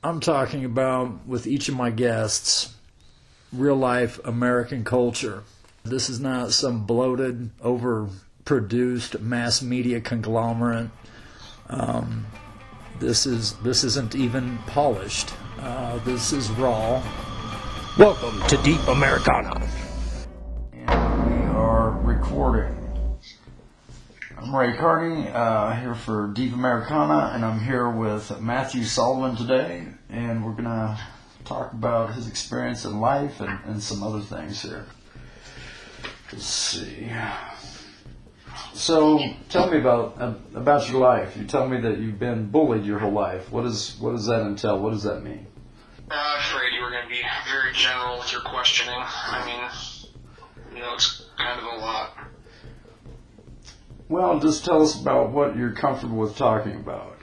I'm talking about, with each of my guests, real life American culture. This is not some bloated, overproduced mass media conglomerate. This isn't even polished. This is raw. Welcome to Deep Americana. And we are recording. I'm Ray Carney, here for Deep Americana, and I'm here with Matthew Sullivan today, and we're going to talk about his experience in life and some other things here. Let's see. So, tell me about your life. You tell me that you've been bullied your whole life. What does that entail? What does that mean? I'm afraid you were going to be very general with your questioning. I mean, it's kind of a lot. Well, just tell us about what you're comfortable with talking about.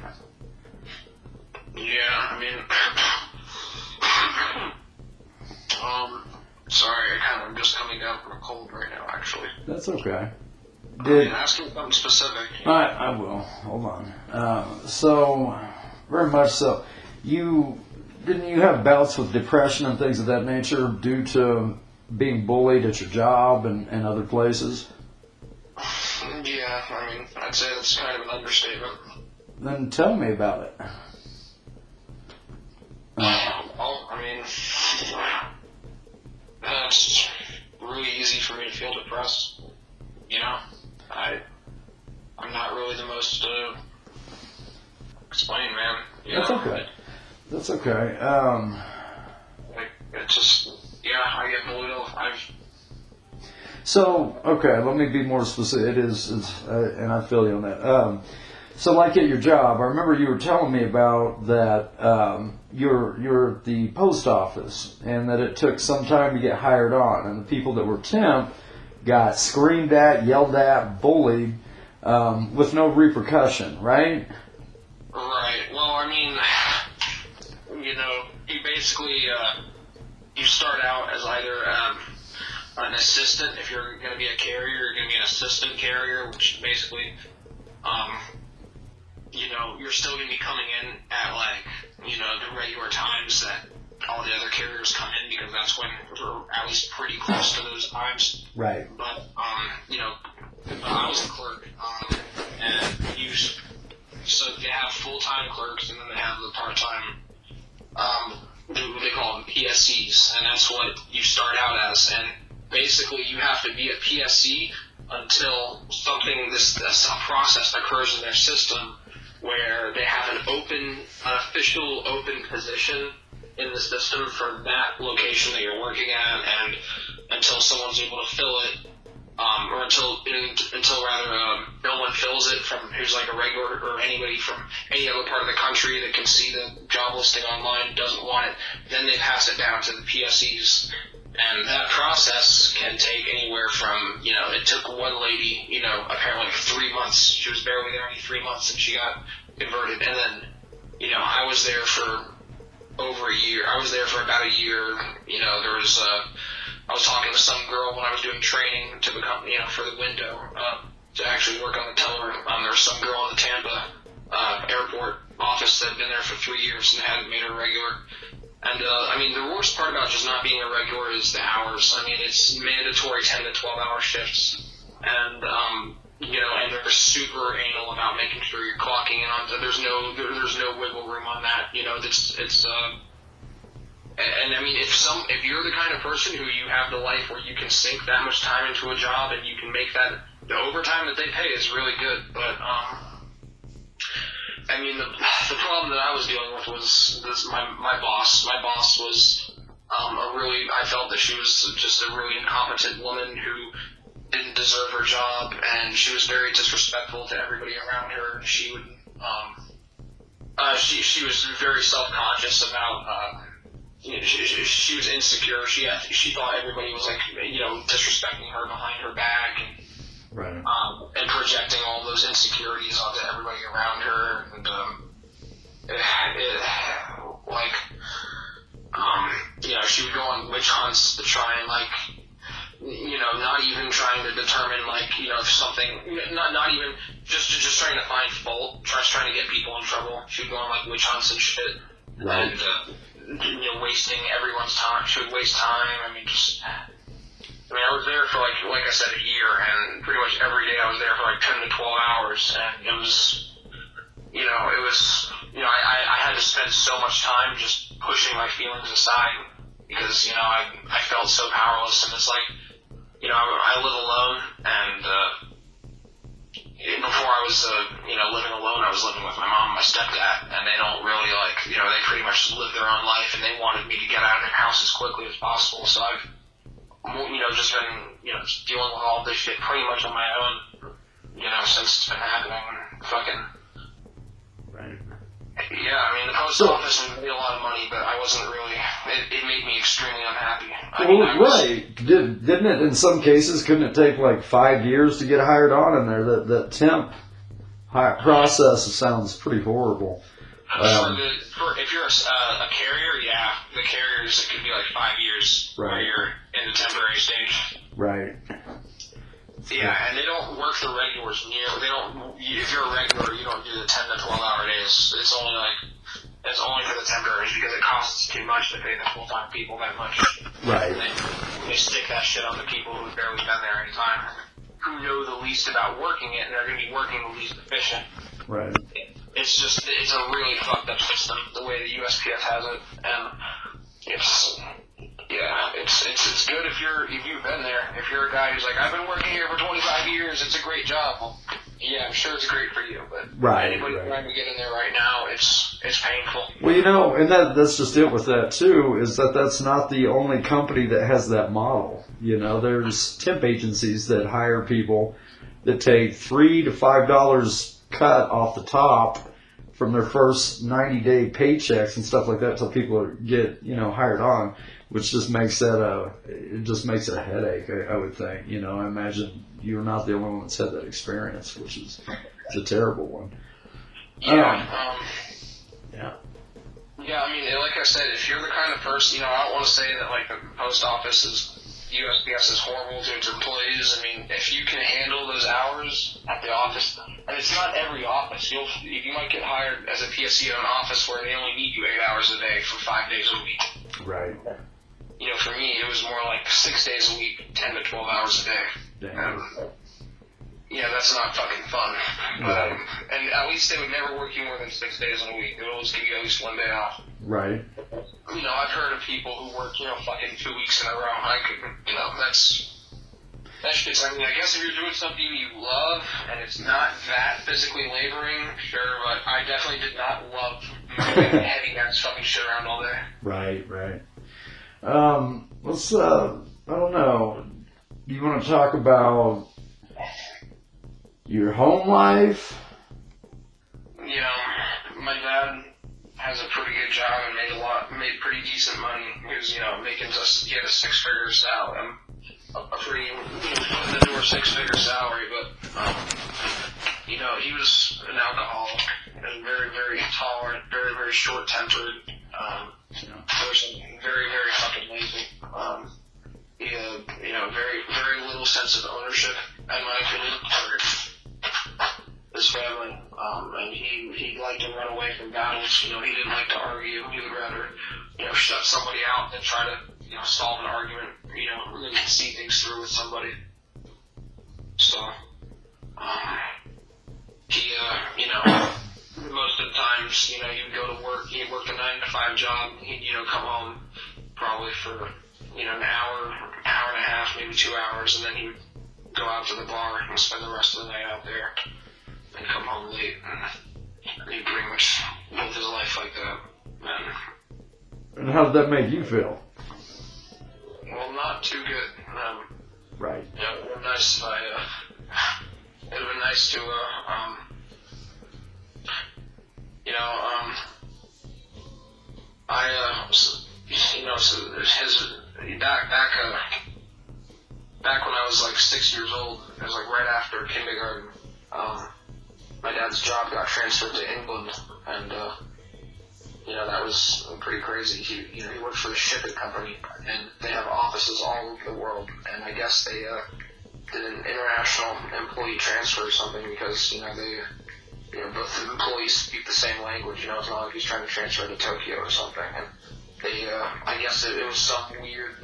Yeah, I mean, sorry, I'm just coming down from a cold right now, actually. That's okay. Ask me something specific. I will. Hold on. So, very much so. Didn't you have bouts with depression and things of that nature due to being bullied at your job and other places? Yeah, I mean, I'd say that's kind of an understatement. Then tell me about it. It's really easy for me to feel depressed. I'm not really the most explain, man. That's okay. That's okay. It's just, I get bullied. So, okay, let me be more specific. And I feel you on that. So, like at your job, I remember you were telling me about that you're at the post office, and that it took some time to get hired on, and the people that were temp got screamed at, yelled at, bullied, with no repercussion, right? Right. Well, I mean, you basically, you start out as either an assistant. If you're going to be a carrier, you're going to be an assistant carrier, which basically, you're still going to be coming in at, the regular times that all the other carriers come in, because that's when we're at least pretty close to those times. Right. But, I was a clerk, and so they have full-time clerks, and then they have the part-time, they call them PSCs, and that's what you start out as. And basically, you have to be a PSC until a process occurs in their system where they have an official open position in the system for that location that you're working at, and until someone's able to fill it, or until no one fills it from who's like a regular or anybody from any other part of the country that can see the job listing online doesn't want it, then they pass it down to the PSEs. And that process can take anywhere from, it took one lady, apparently 3 months. She was barely there only 3 months, and she got converted. And then, I was there for over a year. I was there for about a year. I was talking to some girl when I was doing training to become, for the window, to actually work on the teller. There was some girl in the Tampa airport office that had been there for 3 years and hadn't made her regular. And, the worst part about just not being a regular is the hours. It's mandatory 10 to 12 hour shifts. And, and they're super anal about making sure you're clocking in on, there's no wiggle room on that. If you're the kind of person who you have the life where you can sink that much time into a job and you can make that, the overtime that they pay is really good. But, the problem that I was dealing with was my boss. My boss was I felt that she was just a really incompetent woman who didn't deserve her job, and she was very disrespectful to everybody around her. She would, she was very self-conscious about, she was insecure. She thought everybody was disrespecting her behind her back, and right. And projecting all those insecurities onto everybody around her, and she would go on witch hunts to try and not even trying to determine something, not even just trying to find fault, trying to get people in trouble. She would go on witch hunts and shit. Right. and wasting everyone's time. She would waste time. I mean, I was there for like I said, a year, and pretty much every day I was there for like 10 to 12 hours, and it was. I had to spend so much time just pushing my feelings aside because, I felt so powerless. And it's like, I live alone, and before I was, living alone, I was living with my mom and my stepdad, and they don't really they pretty much live their own life, and they wanted me to get out of their house as quickly as possible. So I've, just been, just dealing with all this shit pretty much on my own, since it's been happening. Fucking. Yeah, I mean, the post office made a lot of money, but I wasn't really. It made me extremely unhappy. Right. Didn't it, in some cases, couldn't it take like 5 years to get hired on in there? That temp process sounds pretty horrible. If you're a carrier, yeah, the carriers, it could be like 5 years where you're in the temporary stage. Right. Yeah, and they don't work the regulars they don't, if you're a regular, you don't do the 10 to 12 hour days. It's only for the temporaries because it costs too much to pay the full-time people that much. Right. And they stick that shit on the people who've barely been there any time, who know the least about working it, and they're going to be working the least efficient. Right. It's a really fucked up system, the way the USPS has it, and it's good if you've been there. If you're a guy who's like, I've been working here for 25 years, it's a great job. Well, yeah, I'm sure it's great for you, but anybody trying to get in there right now, it's painful. Well, and that's just it with that too, is that's not the only company that has that model. There's temp agencies that hire people that take $3 to $5 cut off the top from their first 90-day paychecks and stuff like that until people get, hired on, which just makes it a headache, I would think. I imagine you're not the only one that's had that experience, which is a terrible one. Yeah. Yeah, I mean, like I said, if you're the kind of person, I don't want to say that, like, the post office USPS is horrible to its employees. I mean, if you can handle those hours at the office, and it's not every office. You might get hired as a PSC at an office where they only need you 8 hours a day for 5 days a week. Right. For me, it was more like 6 days a week, 10 to 12 hours a day. That's not fucking fun. Right. And at least they would never work you more than 6 days in a week. They would always give you at least 1 day off. Right. I've heard of people who work, fucking 2 weeks in a row. I could, that shit's, I guess if you're doing something you love and it's not that physically laboring, sure, but I definitely did not love moving heavy ass fucking shit around all day. Right. Let's, I don't know. Do you want to talk about your home life? My dad has a pretty good job and made pretty decent money. He was, he had a 6-figure salary, a pretty, in the door 6-figure salary, but, he was an alcoholic and very, very tolerant, very, very short-tempered, person, very, very fucking lazy. He had, very, very little sense of ownership, in my opinion, for his family. And he liked to run away from battles. He didn't like to argue. He would rather, shut somebody out than try to, solve an argument, really see things through with somebody. So, he, most of the times, he'd go to work, he'd work a 9 to 5 job, he'd, come home probably for, an hour and a half, maybe 2 hours, and then he would go out to the bar and spend the rest of the night out there and come home late, and he pretty much lived his life like that. And how did that make you feel? Well, not too good. Right. It would have been nice if it would have been nice to, back when I was like 6 years old, it was like right after kindergarten, my dad's job got transferred to England, and, that was pretty crazy. He worked for a shipping company, and they have offices all over the world, and I guess they, did an international employee transfer or something because, both the employees speak the same language. It's not like he's trying to transfer to Tokyo or something. And they, I guess it was some weird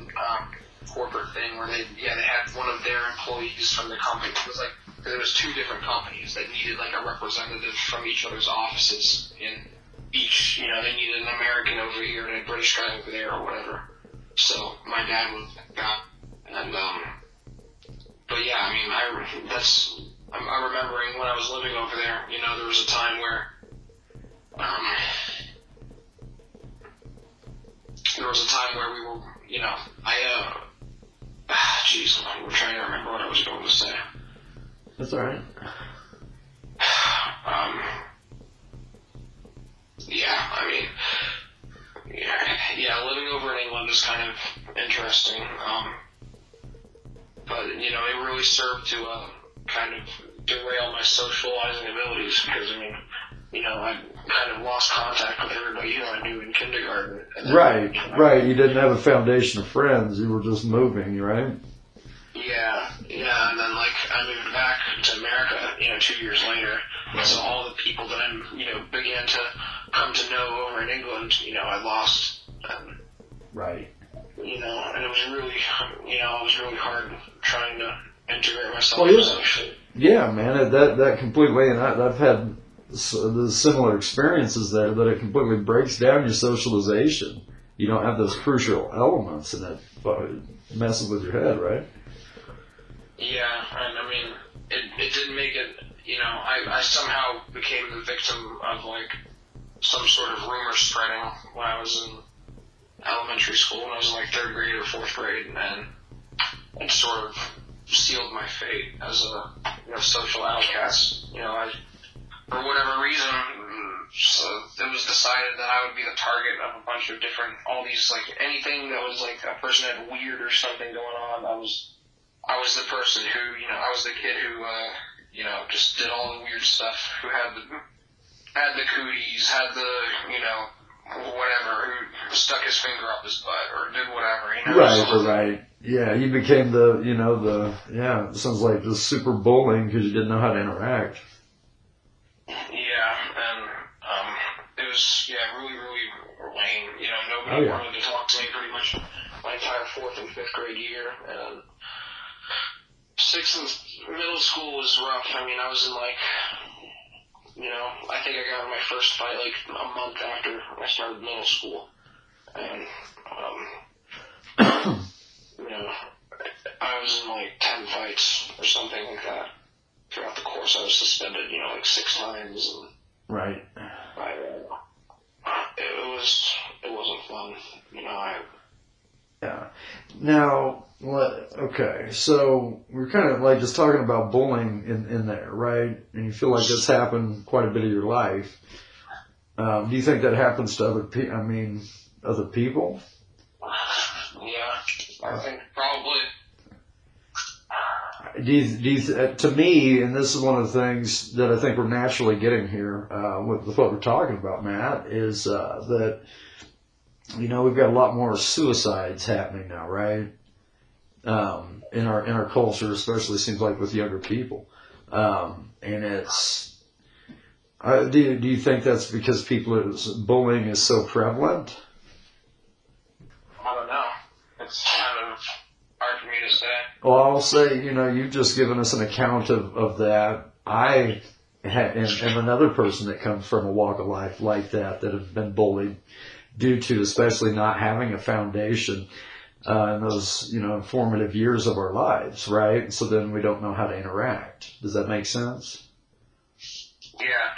corporate thing where they had one of their employees from the company. It was like there was 2 different companies that needed like a representative from each other's offices in each. They needed an American over here and a British guy over there or whatever. So my dad was that, and but yeah, I mean, I'm remembering when I was living over there. There was a time where we were, jeez, I'm trying to remember what I was going to say. That's all right. Yeah, I mean, yeah, living over in England is kind of interesting. But it really served to kind of derail my socializing abilities because I kind of lost contact with everybody who I knew in kindergarten. Right. You didn't have a foundation of friends. You were just moving, right? Yeah, and then I moved back to America, 2 years later. So all the people that I, began to come to know over in England, I lost. Right. And it was really, it was really hard trying to integrate myself socially. Yeah, man, that completely, and I've had the similar experiences there, that it completely breaks down your socialization. You don't have those crucial elements, and it messes with your head, right? Yeah, and I mean, it didn't make it, I somehow became the victim of some sort of rumor spreading when I was in elementary school, when I was in 3rd grade or 4th grade, and it sort of sealed my fate as a social outcast. For whatever reason, so it was decided that I would be the target of a bunch of different, all these anything that was a person had weird or something going on. I was the person who, I was the kid who, just did all the weird stuff, who had the cooties, had the, whatever, who stuck his finger up his butt or did whatever, Right. Yeah, you became it sounds like the super bullying because you didn't know how to interact. Yeah, and it was, really, really lame. Nobody wanted to talk to me pretty much my entire 4th and 5th grade year, and 6th and middle school was rough. I mean, I was in I think I got in my first fight a month after I started middle school, and I was in 10 fights or something like that. Throughout the course, I was suspended, 6 times, and right. It wasn't fun, Yeah. Now, okay, so we're kind of just talking about bullying in there, right? And you feel like this happened quite a bit of your life. Do you think that happens to other people? Yeah, I think probably. To me, and this is one of the things that I think we're naturally getting here with what we're talking about, Matt, is that we've got a lot more suicides happening now, right? In our culture, especially seems like with younger people, and it's. Do you think that's because bullying is so prevalent? I don't know. It's kind of hard for me to say. Well, I'll say, you've just given us an account of that. I am another person that comes from a walk of life like that have been bullied due to especially not having a foundation in those, formative years of our lives, right? So then we don't know how to interact. Does that make sense? Yeah.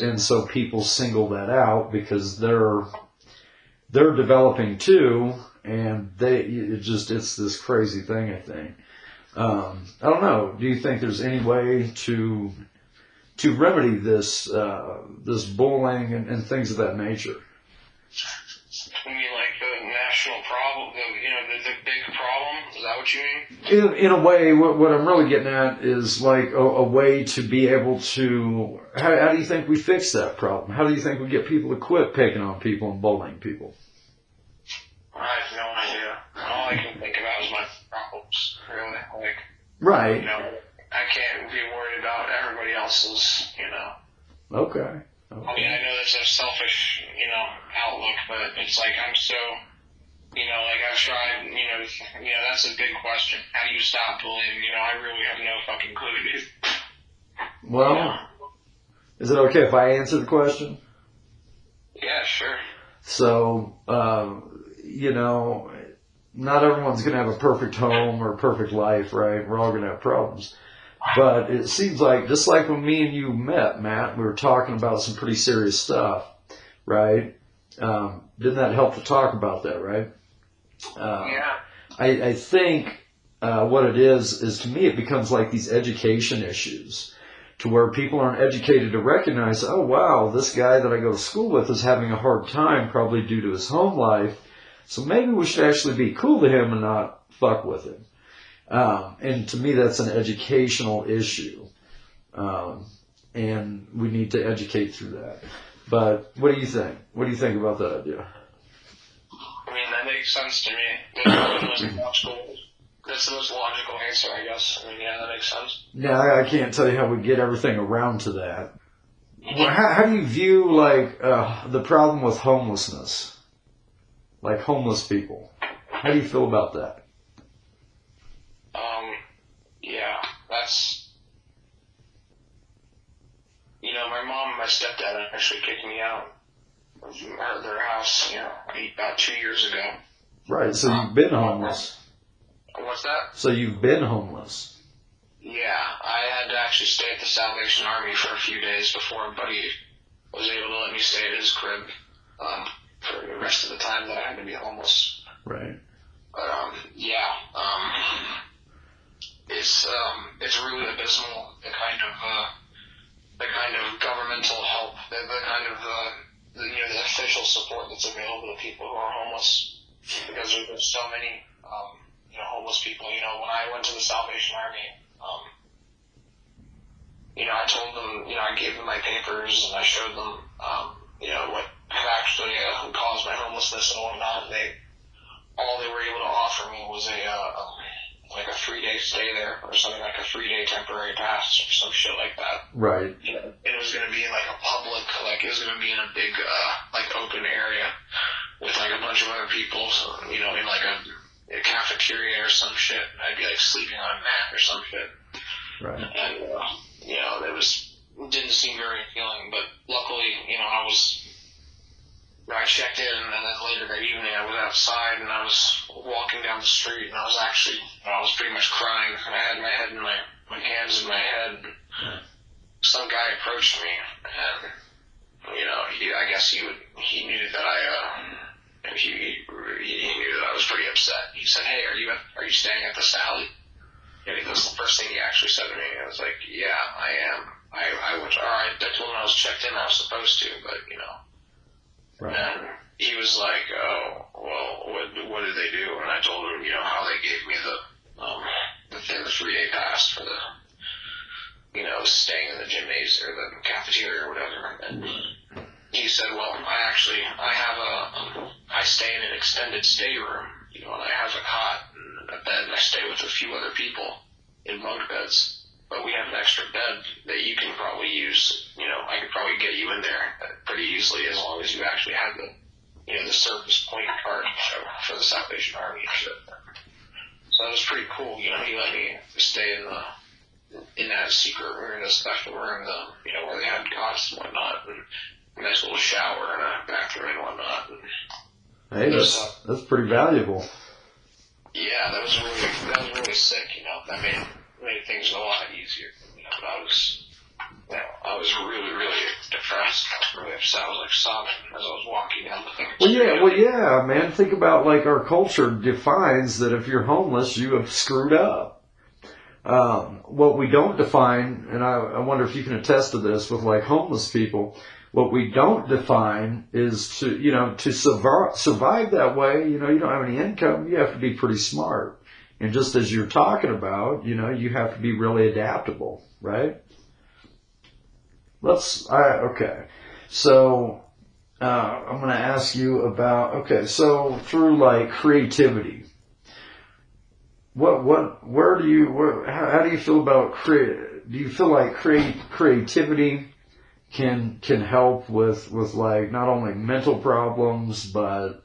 And so people single that out because they're developing too, and it's this crazy thing, I think. I don't know. Do you think there's any way to remedy this bullying and things of that nature? You mean the national problem, the big problem? Is that what you mean? In a way, what I'm really getting at is a way to be able to. How do you think we fix that problem? How do you think we get people to quit picking on people and bullying people? I have no idea. All I can think about is my problems, really. Right. I can't be worried about everybody else's, Okay. I mean, I know there's a selfish, outlook, but it's like I'm so, like I've tried, that's a big question. How do you stop bullying? I really have no fucking clue, dude. Well, is it okay if I answer the question? Yeah, sure. So, not everyone's going to have a perfect home or a perfect life, right? We're all going to have problems. But it seems like, just like when me and you met, Matt, we were talking about some pretty serious stuff, right? Didn't that help to talk about that, right? Yeah. I think what it is to me, it becomes like these education issues to where people aren't educated to recognize, oh, wow, this guy that I go to school with is having a hard time probably due to his home life. So maybe we should actually be cool to him and not fuck with him. And to me, that's an educational issue. And we need to educate through that. But what do you think? What do you think about that idea? I mean, that makes sense to me. That's the most logical answer, I guess. I mean, yeah, that makes sense. Now, I can't tell you how we get everything around to that. Well, how do you view, like, the problem with homelessness? Like homeless people. How do you feel about that? Yeah, that's... my mom and my stepdad actually kicked me out of their house, about 2 years ago. Right, so you've been homeless. What's that? So you've been homeless. Yeah, I had to actually stay at the Salvation Army for a few days before a buddy was able to let me stay at his crib for the rest of the time that I had to be homeless. Right. But it's really abysmal the kind of governmental help, the kind of the official support that's available to people who are homeless, because there's so many homeless people. When I went to the Salvation Army, I told them, I gave them my papers and I showed them, what had actually caused my homelessness and whatnot. And all they were able to offer me was like a 3-day stay there or something, like a 3-day temporary pass or some shit like that. Right. And it was going to be in like a public, it was going to be in a big, open area with like a bunch of other people, so, in like a cafeteria or some shit. I'd be like sleeping on a mat or some shit. Right. And, it didn't seem very appealing, but luckily, I checked in, and then later that evening I was outside and I was walking down the street and I was pretty much crying. I had my head in my hands in my head. Some guy approached me and, I guess he knew that he knew that I was pretty upset. He said, "Hey, are you staying at the Sally?" And that was the first thing he actually said to me. I was like, "Yeah, I am. I was alright." I told him I was checked in. I was supposed to, but Right. And he was like, "Oh, well, what did they do?" And I told him, how they gave me the 3-day pass for the, staying in the gymnasium or the cafeteria or whatever. And he said, "Well, I stay in an extended stay room, and I have a cot and a bed, and I stay with a few other people in bunk beds. But we have an extra bed that you can probably use. I could probably get you in there pretty easily as long as you actually have the service point card for the Salvation Army and shit." So that was pretty cool. He let me stay in that secret room, in a special room, where they had cots and whatnot, and a nice little shower and a bathroom and whatnot. And Hey, that's pretty valuable. yeah, that was really sick. That made things a lot easier. But I was really, really depressed. I was really upset. I was like sobbing as I was walking down the thing. Well, yeah, man. Think about like our culture defines that if you're homeless, you have screwed up. What we don't define, and I wonder if you can attest to this with like homeless people, what we don't define is to survive that way, you don't have any income, you have to be pretty smart. And just as you're talking about, you have to be really adaptable, right? Okay. So, I'm going to ask you about, so through like creativity, how do you feel about do you feel like creativity can help with like not only mental problems but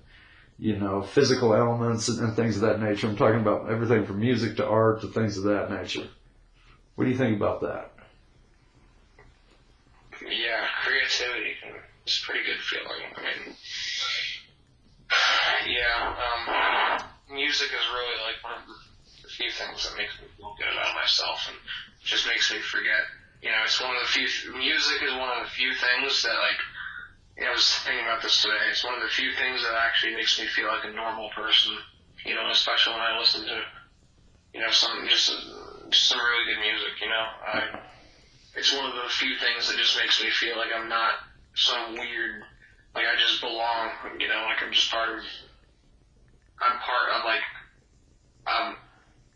physical elements and things of that nature. I'm talking about everything from music to art to things of that nature. What do you think about that? Yeah, creativity is a pretty good feeling. I mean, yeah, music is really like one of the few things that makes me feel good about myself and just makes me forget. It's one of the few. Music is one of the few things that, like, I was thinking about this today. It's one of the few things that actually makes me feel like a normal person. Especially when I listen to, some really good music. It's one of the few things that just makes me feel like I'm not some weird, like I just belong. Like I'm just part of like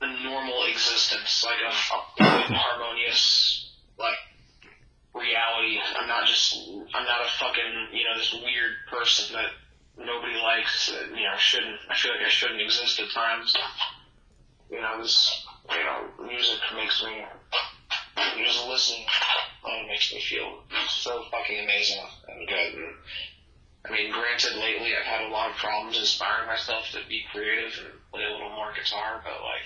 a normal existence, like a harmonious, like, reality. I'm not a fucking, this weird person that nobody likes, that, I feel like I shouldn't exist at times. Music makes me, just listening, it makes me feel so fucking amazing and good. And, I mean, granted, lately I've had a lot of problems inspiring myself to be creative and play a little more guitar, but, like,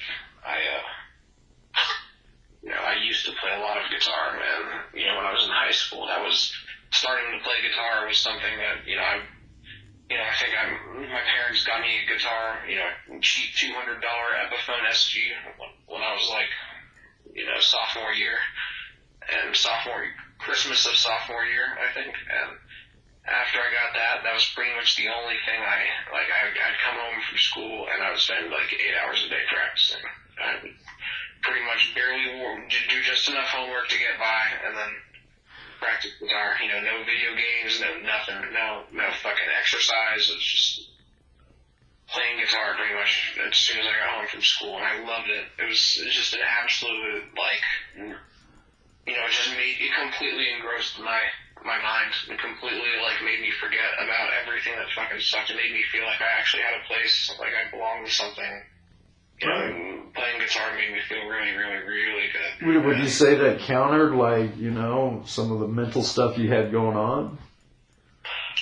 I used to play a lot of guitar, man. When I was in high school, that was starting to play guitar was something that, I think my parents got me a guitar, cheap $200 Epiphone SG when I was like, sophomore year, and Christmas of sophomore year, I think. And after I got that was pretty much the only thing I'd come home from school and I would spend like 8 hours a day practicing. I would pretty much barely do just enough homework to get by and then practice guitar. No video games, no nothing, no fucking exercise. It's just playing guitar pretty much as soon as I got home from school, and I loved it. It was just an absolute, like, it completely engrossed my mind and completely, like, made me forget about everything that fucking sucked. It made me feel like I actually had a place, like I belonged to something. Playing guitar made me feel really, really, really good. Would you say that countered, like, some of the mental stuff you had going on?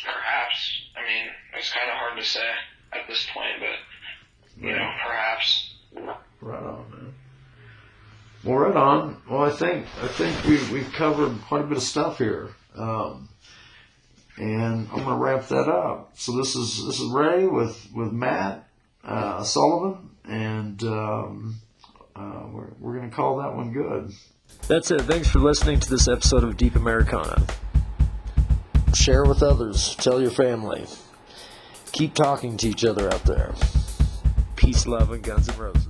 Perhaps. I mean, it's kind of hard to say at this point, but, perhaps. Right on, man. Well, right on. Well, I think we've covered quite a bit of stuff here. And I'm going to wrap that up. So this is Ray with Matt Sullivan, and we're going to call that one good. That's it. Thanks for listening to this episode of Deep Americana. Share with others. Tell your family. Keep talking to each other out there. Peace, love, and Guns N' Roses.